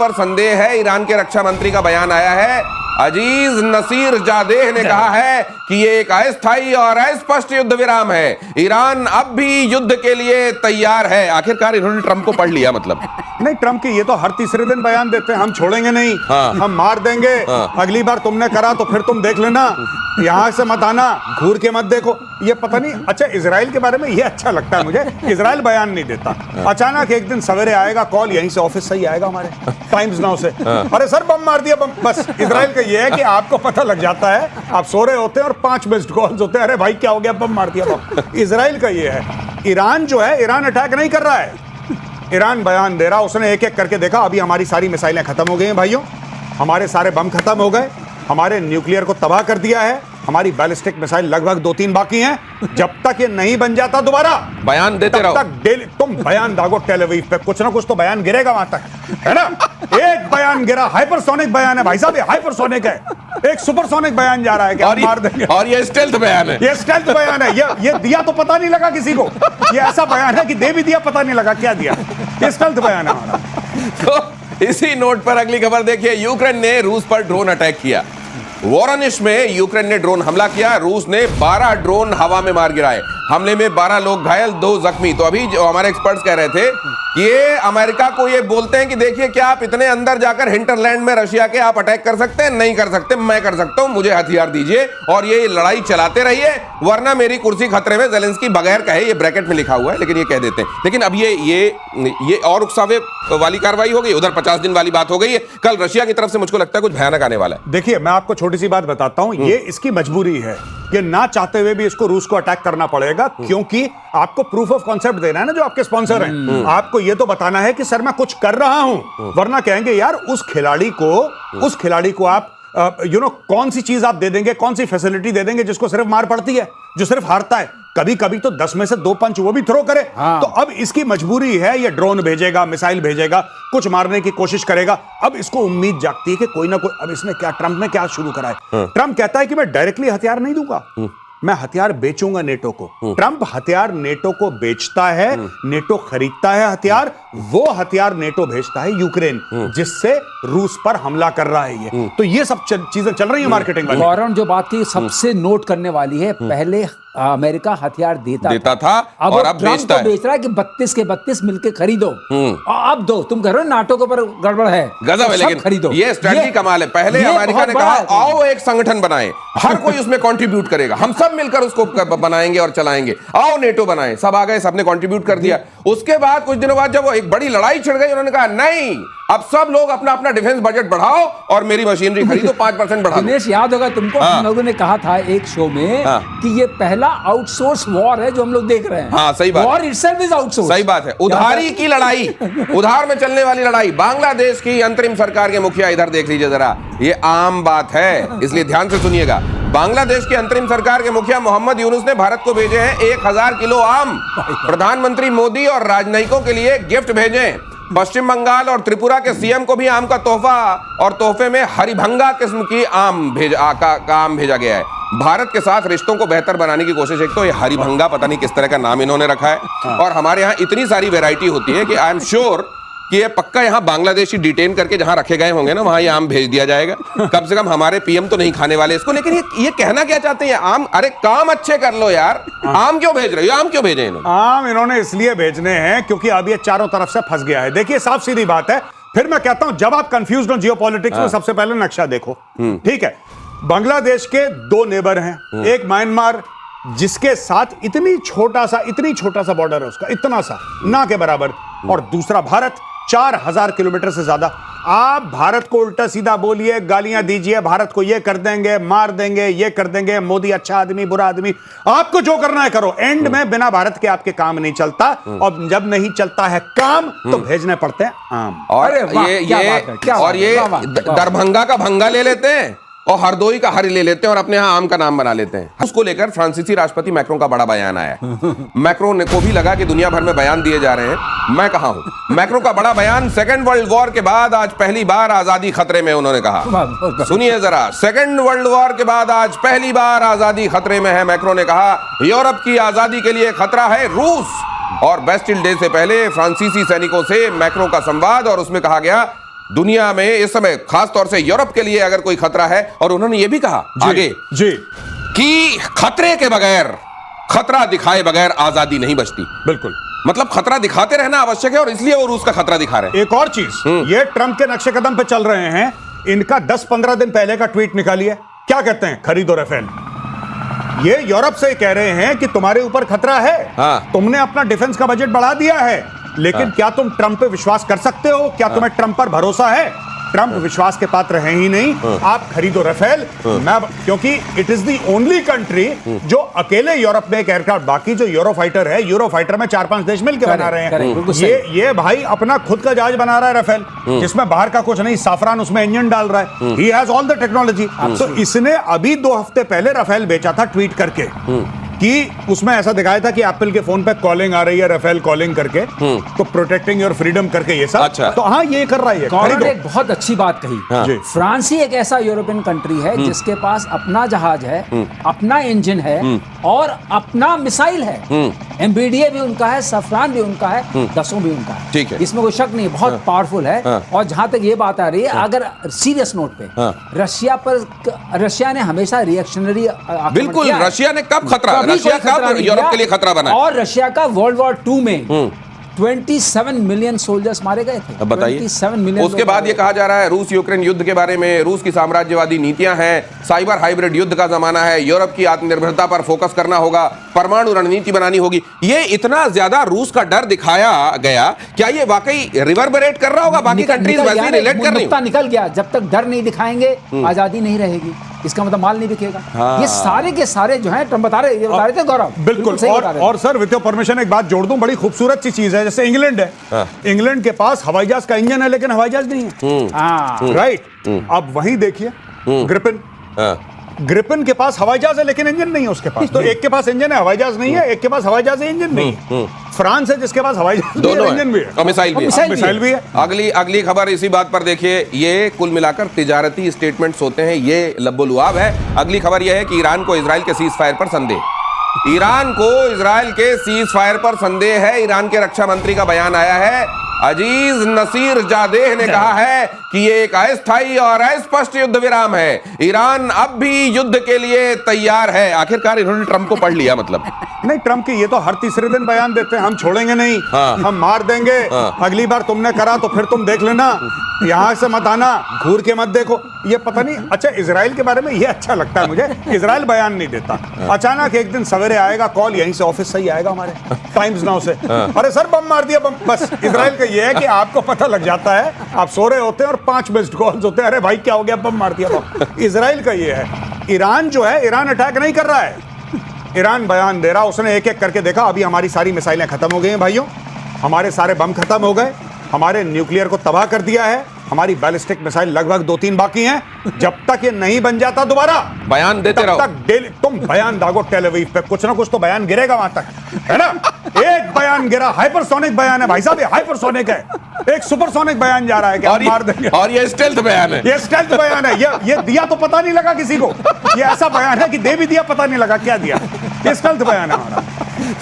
पर संदेह है। ईरान के रक्षा मंत्री का बयान आया है। अजीज नसीर जादेह ने कहा है कि ये एक अस्थायी और अस्पष्ट युद्ध विराम है। ईरान अब भी युद्ध के लिए तैयार है। आखिरकार इन्होंने ट्रंप को पढ़ लिया मतलब। नहीं, ट्रंप की ये तो हर तीसरे दिन बयान देते हैं, हम छोड़ेंगे नहीं, हम मार देंगे, अगली बार तुमने करा तो फिर तुम देख लेना, यहां से मत आना, घूर के मत देखो। ये पता नहीं। अच्छा, इजराइल के बारे में ये अच्छा लगता है मुझे, इजराइल बयान नहीं देता। अचानक एक दिन सवेरे आएगा कॉल, यहीं से ऑफिस से ही आएगा हमारे टाइम्स नाउ से, अरे सर बम मार दिया बम। बस इजराइल का ये है कि आपको पता लग जाता है, आप सो रहे होते हैं और 5 मिस्ड कॉल्स होते हैं, अरे भाई क्या हो गया, बम मार दिया बम। इजराइल का ये है। ईरान जो है, ईरान अटैक नहीं कर रहा है, ईरान बयान दे रहा। उसने एक एक करके देखा, अभी हमारी सारी मिसाइलें खत्म हो गई हैं भाइयों, हमारे सारे बम खत्म हो गए, हमारे न्यूक्लियर को तबाह कर दिया है, हमारी बैलिस्टिक मिसाइल लगभग 2-3 बाकी हैं। जब तक ये नहीं बन जाता दोबारा बयान देते रहो, तब तक डेली तुम बयान दागो टेल अवीव पे, कुछ ना कुछ तो बयान गिरेगा वहां तक, है ना। एक बयान गिरा, हाइपरसोनिक बयान है भाई साहब, ये हाइपरसोनिक है, एक सुपरसोनिक बयान जा रहा है कि हम मार देंगे, और ये स्टेल्थ बयान है, ये स्टेल्थ बयान है। ये दिया तो पता नहीं लगा किसी को, ये ऐसा बयान है कि दे भी दिया पता नहीं लगा क्या दिया, ये स्टेल्थ बयान है हमारा। तो इसी नोट पर अगली खबर देखिए, यूक्रेन ने रूस पर ड्रोन अटैक किया। वोरोनिश में यूक्रेन ने ड्रोन हमला किया, रूस ने 12 ड्रोन हवा में मार गिराए। हमले में 12 लोग घायल, 2 जख्मी। तो अभी जो हमारे एक्सपर्ट्स कह रहे थे कि ये अमेरिका को ये बोलते हैं कि देखिए क्या आप इतने अंदर जाकर हिंटरलैंड में रशिया के आप अटैक कर सकते हैं? नहीं कर सकते, मैं कर सकता हूं, मुझे हथियार दीजिए और ये लड़ाई चलाते रहिए, वरना मेरी कुर्सी खतरे में। ज़ेलेंस्की बगैर कहे, ये ब्रैकेट में लिखा हुआ है लेकिन ये कह देते हैं। लेकिन अब ये और उकसावे वाली कार्रवाई हो गई, उधर 50 दिन वाली बात हो गई है। कल रशिया की तरफ से मुझको लगता है कुछ भयानक आने वाला है। देखिए मैं आपको छोटी सी बात बताता हूं, ये इसकी मजबूरी है, ये ना चाहते हुए भी इसको रूस को अटैक करना पड़ेगा, क्योंकि आपको प्रूफ ऑफ कॉन्सेप्ट देना है ना जो आपके स्पॉन्सर हैं। आपको ये तो बताना है कि सर मैं कुछ कर रहा हूं, वरना कहेंगे यार उस खिलाड़ी को आप कौन सी चीज आप दे देंगे, कौन सी फैसिलिटी दे देंगे जिसको सिर्फ मार पड़ती है, जो सिर्फ हारता है। कभी कभी तो 10 में से 2 पंच वो भी थ्रो करे। तो अब इसकी मजबूरी है, ये ड्रोन भेजेगा, मिसाइल भेजेगा, कुछ मारने की कोशिश करेगा। अब इसको उम्मीद जागती है कि कोई ना कोई, अब इसने क्या, ट्रंप ने क्या शुरू करा है। ट्रंप कहता है कि मैं डायरेक्टली हथियार नहीं दूंगा, मैं हथियार बेचूंगा नेटो को। ट्रंप हथियार नेटो को बेचता है, नेटो खरीदता है हथियार, वो हथियार नेटो भेजता है यूक्रेन, जिससे रूस पर हमला कर रहा है ये। तो ये सब चीजें चल रही है मार्केटिंग वाली। गौरव जो बात की सबसे नोट करने वाली है, पहले अमेरिका हथियार देता था और अब बेचता है। बेच रहा है कि 32 के 32 मिलकर खरीदो, अब दो। तुम कह रहे हो नाटो के ऊपर गड़बड़ है, गजब है, लेकिन खरीदो। ये स्ट्रेटजी कमाल है। पहले अमेरिका ने कहा आओ एक संगठन बनाएं, हर कोई उसमें कंट्रीब्यूट करेगा, हम सब मिलकर उसको बनाएंगे और चलाएंगे, आओ नेटो बनाएं। सब आ गए, सबने कंट्रीब्यूट कर दिया। उसके बाद कुछ दिनों बाद जब वो एक बड़ी लड़ाई छिड़ गई, उन्होंने कहा नहीं, अब सब लोग अपना अपना डिफेंस बजट बढ़ाओ और मेरी मशीनरी खरीदो 5% बढ़ा। दिनेश याद होगा तुमको, हम लोगों ने कहा था एक शो में कि ये पहला आउटसोर्स वॉर है जो हम लोग देख रहे हैं। हाँ सही बात, वॉर इटसेल्फ इज आउटसोर्स। सही बात है, उधारी की लड़ाई, उधार में चलने वाली लड़ाई। बांग्लादेश की अंतरिम सरकार के मुखिया, इधर देख लीजिए जरा, ये आम बात है इसलिए ध्यान से सुनिएगा। बांग्लादेश की अंतरिम सरकार के मुखिया मोहम्मद यूनुस ने भारत को भेजे हैं 1000 किलो आम। प्रधानमंत्री मोदी और राजनयिकों के लिए गिफ्ट भेजे। पश्चिम बंगाल और त्रिपुरा के सीएम को भी आम का तोहफा, और तोहफे में हरिभंगा किस्म की आम भेजा गया है। भारत के साथ रिश्तों को बेहतर बनाने की कोशिश। एक तो ये हरिभंगा पता नहीं किस तरह का नाम इन्होंने रखा है, और हमारे यहाँ इतनी सारी वैरायटी होती है कि आई एम श्योर कि ये पक्का यहाँ बांग्लादेशी डिटेन करके जहां रखे गए होंगे ना, वहां ये आम भेज दिया जाएगा। कम से कम हमारे पीएम तो नहीं खाने वाले इसको। लेकिन ये कहना क्या चाहते हैं? आम, अरे काम अच्छे कर लो यार, आम क्यों भेज रहे हो? आम क्यों भेजे इन्होंने? आम इन्होंने इसलिए भेजने हैं क्योंकि अब ये चारों तरफ से फंस गया है। देखिए साफ सीधी बात है, फिर मैं कहता हूं जब आप कंफ्यूज्ड हो जियोपॉलिटिक्स में, सबसे पहले नक्शा देखो, ठीक है। बांग्लादेश के 2 नेबर हैं, एक म्यांमार जिसके साथ इतनी छोटा सा बॉर्डर है उसका, इतना सा ना के बराबर, और दूसरा भारत 4000 किलोमीटर से ज्यादा। आप भारत को उल्टा सीधा बोलिए, गालियां दीजिए, भारत को ये कर देंगे, मार देंगे, ये कर देंगे, मोदी अच्छा आदमी बुरा आदमी, आपको जो करना है करो। एंड में बिना भारत के आपके काम नहीं चलता, और जब नहीं चलता है काम तो भेजने पड़ते हैं आम। और ये दरभंगा का भंगा ले लेते हैं और हरदोई का हरी ले लेते हैं और अपने यहां आम का नाम बना लेते हैं। उसको लेकर फ्रांसीसी राष्ट्रपति मैक्रों का बड़ा बयान आया है। मैक्रों ने को भी लगा कि दुनिया भर में बयान दिए जा रहे हैं, मैं कहां हूं। मैक्रों का बड़ा बयान, सेकेंड वर्ल्ड वॉर के बाद आज पहली बार आजादी खतरे में, उन्होंने कहा। सुनिए जरा, सेकेंड वर्ल्ड वॉर के बाद आज पहली बार आजादी खतरे में है। मैक्रों ने कहा यूरोप की आजादी के लिए खतरा है रूस। और बेस्टिल डे से पहले फ्रांसीसी सैनिकों से मैक्रों का संवाद, और उसमें कहा गया दुनिया में इस समय खास तौर से यूरोप के लिए अगर कोई खतरा है, और उन्होंने ये भी कहा आगे जी कि खतरे के बगैर, खतरा दिखाए बगैर आजादी नहीं बचती। बिल्कुल, मतलब खतरा दिखाते रहना आवश्यक है, और इसलिए वो रूस का खतरा दिखा रहे हैं। एक और चीज, ये ट्रंप के नक्शे कदम पे चल रहे हैं। इनका 10-15 दिन पहले का ट्वीट निकालिए, क्या कहते हैं? खरीदो राफेल। ये यूरोप से कह रहे हैं कि तुम्हारे ऊपर खतरा है, तुमने अपना डिफेंस का बजट बढ़ा दिया है, लेकिन क्या तुम ट्रंप पे विश्वास कर सकते हो? क्या तुम्हें ट्रंप पर भरोसा है? ट्रंप विश्वास के पात्र हैं ही नहीं। आप खरीदो राफेल। क्योंकि it is the only country जो अकेले यूरोप में एक एयरक्राफ्ट, बाकी जो यूरो फाइटर है, यूरो फाइटर में 4-5 देश मिलकर बना रहे हैं। ये भाई अपना खुद का जहाज बना रहा है राफेल, जिसमें बाहर का कुछ नहीं, साफरान उसमें इंजन डाल रहा है। He has all the technology. तो इसने अभी 2 हफ्ते पहले राफेल बेचा था, ट्वीट करके कि उसमें ऐसा दिखाया था कि एप्पल के फोन पे कॉलिंग आ रही है, राफेल कॉलिंग करके, तो प्रोटेक्टिंग योर फ्रीडम करके ये सब। अच्छा। तो हाँ, ये कर रहा है। कॉनर एक बहुत अच्छी बात कही। फ्रांस ही एक ऐसा यूरोपियन कंट्री है जिसके पास अपना जहाज है, अपना इंजन है और अपना मिसाइल है। एमबीडीए भी उनका है, सफरान भी उनका है, दसों भी उनका है। ठीक है, इसमें कोई शक नहीं, बहुत पावरफुल है। और जहां तक ये बात आ रही है, अगर सीरियस नोट पे रशिया ने हमेशा रिएक्शनरी, बिल्कुल, रशिया ने कब खतरा, रशिया कब यूरोप के लिए खतरा बना, और रशिया का वर्ल्ड वॉर 2 में 27 मिलियन सोल्जर्स मारे गए थे। अब बताइए, 27 मिलियन। उसके बाद ये कहा जा रहा है रूस यूक्रेन युद्ध के बारे में, रूस की साम्राज्यवादी नीतियां हैं, साइबर हाइब्रिड युद्ध का जमाना है, यूरोप की आत्मनिर्भरता पर फोकस करना होगा, परमाणु रणनीति बनानी होगी। ये इतना ज्यादा रूस का डर दिखाया गया, क्या ये वाकई रिवर्बरेट कर रहा होगा? बाकी कंट्रीज वैसे ही रिलेट कर रही हैं। निकल गया, जब तक डर नहीं दिखाएंगे आजादी नहीं रहेगी, इसका मतलब माल नहीं बिकेगा। ये सारे के सारे जो है ट्रंप बता रहे थे गौरव, बिल्कुल। और सर, विद योर परमिशन एक बात जोड़ दूं, बड़ी खूबसूरत सी चीज है। जैसे इंग्लैंड है, इंग्लैंड के पास हवाई जहाज का इंजन है, लेकिन हवाई जहाज नहीं है। राइट। अब वहीं देखिए ग्रिपिन, ग्रिपिन के पास हवाई जहाज है लेकिन इंजन नहीं है उसके पास। तो एक के पास इंजन है, हवाई जहाज नहीं है, एक के पास हवाई जहाज है, इंजन नहीं है। फ्रांस है जिसके पास हवाई जहाज दोनों है, इंजन भी है और मिसाइल भी है। अगली खबर इसी बात पर देखिए। ये कुल मिलाकर तिजारती स्टेटमेंट्स होते हैं, ये लब्बो-लुआब है। अगली खबर यह है कि ईरान को इजराइल के सीज फायर पर संदेह। ईरान को इजराइल के सीज फायर पर संदेह है। ईरान के रक्षा मंत्री का बयान आया है। अजीज नसीर जादेह ने कहा है कि ये एक अस्थायी और अस्पष्ट युद्ध विराम है। ईरान अब भी युद्ध के लिए तैयार है। आखिरकार इन्होंने ट्रंप को पढ़ लिया मतलब। नहीं, ट्रंप की ये तो हर तीसरे दिन बयान देते हैं, हम छोड़ेंगे नहीं, हम मार देंगे। अगली बार तुमने करा तो फिर तुम देख लेना, यहां से मत आना, घूर के मत देखो। ये पता नहीं। अच्छा, इजराइल के बारे में ये अच्छा लगता है मुझे, इजराइल बयान नहीं देता। अचानक एक दिन सवेरे आएगा कॉल, यहीं से ऑफिस से ही आएगा हमारे टाइम्स नाउ से, अरे सर बम मार दिया, बम। बस इजराइल का ये है कि आपको पता लग जाता है, आप सो रहे होते हैं और 5 मिस्ड कॉल्स होते हैं, अरे भाई क्या हो गया, बम मार दिया बम। इजराइल का ये है। ईरान जो है, ईरान अटैक नहीं कर रहा है, ईरान बयान दे रहा। उसने एक एक करके देखा, अभी हमारी सारी मिसाइलें खत्म हो गई हैं भाइयों, हमारे सारे बम खत्म हो गए, हमारे न्यूक्लियर को तबाह कर दिया है, हमारी बैलिस्टिक मिसाइल लगभग 2-3 बाकी हैं। जब तक ये नहीं बन जाता दोबारा बयान देते रहो, तब तक तुम बयान दागो टेल अवीव पे, कुछ ना कुछ तो बयान गिरेगा वहां तक, है ना। एक बयान गिरा, हाइपरसोनिक बयान है भाई साहब, ये हाइपरसोनिक है, एक सुपरसोनिक बयान जा रहा है कि हम मार देंगे, और ये स्टेल्थ बयान है, ये स्टेल्थ बयान है। ये दिया तो पता नहीं लगा किसी को, ये ऐसा बयान है कि दे भी दिया पता नहीं लगा क्या दिया, ये स्टेल्थ बयान है हमारा।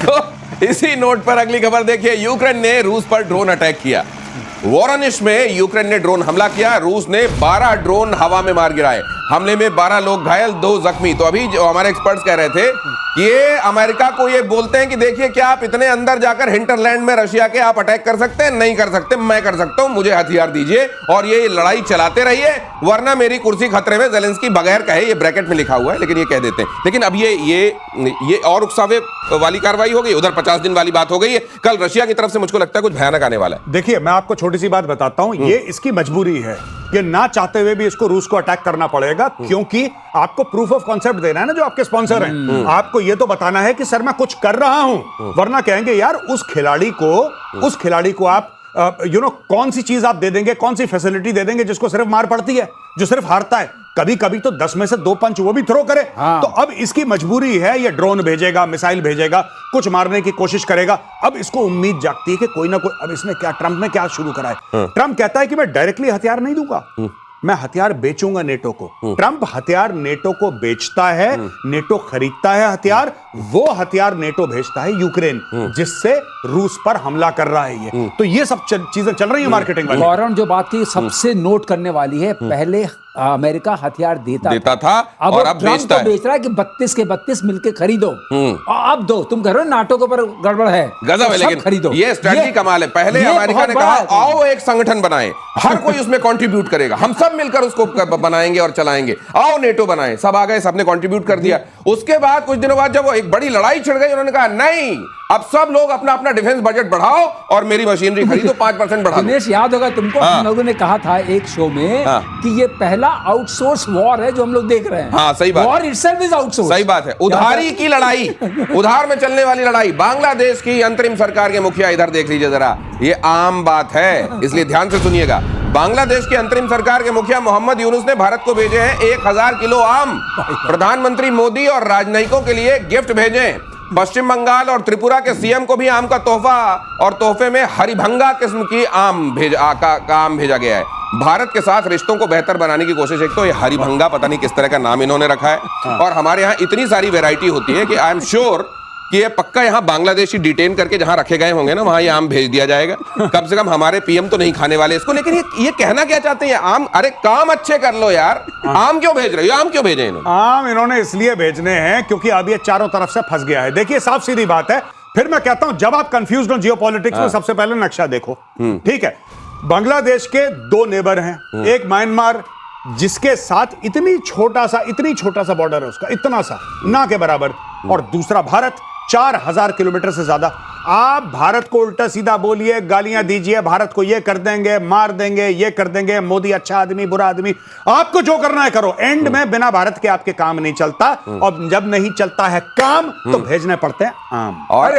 तो इसी नोट पर अगली खबर देखिए। यूक्रेन ने रूस पर ड्रोन अटैक किया। वोरोनिश में यूक्रेन ने ड्रोन हमला किया, रूस ने 12 ड्रोन हवा में मार गिराए। हमले में 12 लोग घायल, 2 जख्मी। तो अभी जो हमारे एक्सपर्ट्स कह रहे थे कि ये अमेरिका को ये बोलते हैं कि देखिए क्या आप इतने अंदर जाकर हिंटरलैंड में रशिया के आप अटैक कर सकते हैं? नहीं कर सकते, मैं कर सकता हूं, मुझे हथियार दीजिए और ये लड़ाई चलाते रहिए, वरना मेरी कुर्सी खतरे में। ज़ेलेंस्की बगैर कहे, ये ब्रैकेट में लिखा हुआ है लेकिन ये कह देते हैं। लेकिन अब ये और उकसावे वाली कार्रवाई हो गई, उधर 50 दिन वाली बात हो गई है। कल रशिया की तरफ से मुझको लगता है कुछ भयानक आने वाला है। देखिए, मैं आपको छोटी सी बात बताता हूं, ये इसकी मजबूरी है, ये ना चाहते हुए भी इसको रूस को अटैक करना पड़ेगा, क्योंकि आपको प्रूफ ऑफ कॉन्सेप्ट देना है ना, जो आपके स्पॉन्सर हैं। आपको ये तो बताना है कि सर मैं कुछ कर रहा हूं, वरना कहेंगे यार उस खिलाड़ी को आप कौन सी चीज आप दे देंगे, कौन सी फैसिलिटी दे देंगे जिसको सिर्फ मार पड़ती है, जो सिर्फ हारता है। कभी कभी तो 10 में से 2 पंच वो भी थ्रो करे। तो अब इसकी मजबूरी है, ये ड्रोन भेजेगा, मिसाइल भेजेगा, कुछ मारने की कोशिश करेगा। अब इसको उम्मीद जागती है कि कोई ना कोई, अब इसने क्या, ट्रंप ने क्या शुरू करा है। ट्रंप कहता है कि मैं डायरेक्टली हथियार नहीं दूंगा, मैं हथियार बेचूंगा नेटो को। ट्रंप हथियार नेटो को बेचता है, नेटो खरीदता है हथियार, वो हथियार नेटो भेजता है यूक्रेन, जिससे रूस पर हमला कर रहा है ये। तो ये सब चीजें चल रही है मार्केटिंग वाली। गौरव जो बात की सबसे नोट करने वाली है, पहले अमेरिका हथियार देता था और अब ट्रम्प तो बेच रहा है कि 32 के 32 मिलके खरीदो और अब दो। तुम कह रहे हो नाटो के ऊपर गड़बड़ है, गजब है, सब लेकिन खरीदो। ये स्ट्रेटजी कमाल है। पहले ये अमेरिका बहुत ने बड़ा कहा आओ एक संगठन बनाएं, हर कोई उसमें कंट्रीब्यूट करेगा, हम सब मिलकर उसको बनाएंगे और चलाएंगे, आओ नेटो बनाएं। सब आ गए, सबने कंट्रीब्यूट कर दिया। उसके बाद कुछ दिनों बाद जब वो एक बड़ी लड़ाई छिड़ गई, उन्होंने कहा नहीं, अब सब लोग अपना अपना डिफेंस बजट बढ़ाओ और मेरी मशीनरी खरीदो, 5% बढ़ा दो। दिनेश, याद होगा तुमको, हम लोगों ने कहा था एक शो में कि ये पहला आउटसोर्स वॉर है जो हम लोग देख रहे हैं। हाँ, सही बात। War itself is outsource. सही बात है। उधारी की लड़ाई, उधार में चलने वाली लड़ाई, बांग्लादेश की अंतरिम सरकार के मुखिया इधर देख लीजिए जरा, ये आम बात है, इसलिए ध्यान से सुनिएगा। बांग्लादेश की अंतरिम सरकार के मुखिया मोहम्मद यूनुस ने भारत को भेजे हैं 1000 किलो आम। प्रधानमंत्री मोदी और राजनयिकों के लिए गिफ्ट भेजे। पश्चिम बंगाल और त्रिपुरा के सीएम को भी आम का तोहफा और तोहफे में हरिभंगा किस्म की आम भेजा गया है। भारत के साथ रिश्तों को बेहतर बनाने की कोशिश। एक तो ये हरिभंगा पता नहीं किस तरह का नाम इन्होंने रखा है, और हमारे यहाँ इतनी सारी वैरायटी होती है कि आई एम श्योर कि ये पक्का यहाँ बांग्लादेशी डिटेन करके जहां रखे गए होंगे ना, वहां ये आम भेज दिया जाएगा। कम से कम हमारे पीएम तो नहीं खाने वाले इसको। लेकिन ये कहना क्या चाहते हैं? आम, अरे काम अच्छे कर लो यार, आम क्यों भेज रहे हो? आम क्यों भेजे इन्होंने? आम इन्होंने इसलिए भेजने हैं क्योंकि अब ये चारों तरफ से फंस गया है। देखिए, साफ सीधी बात है। फिर मैं कहता हूं, जब आप कंफ्यूज्ड हो जियोपॉलिटिक्स में, सबसे पहले नक्शा देखो। ठीक है, बांग्लादेश के 2 नेबर हैं, एक म्यांमार जिसके साथ इतनी छोटा सा बॉर्डर है उसका, इतना सा ना के बराबर, और दूसरा भारत 4000 किलोमीटर से ज्यादा। आप भारत को उल्टा सीधा बोलिए, गालियां दीजिए, भारत को ये कर देंगे, मार देंगे, ये कर देंगे, मोदी अच्छा आदमी बुरा आदमी, आपको जो करना है करो। एंड में बिना भारत के आपके काम नहीं चलता, और जब नहीं चलता है काम तो भेजने पड़ते हैं आम। और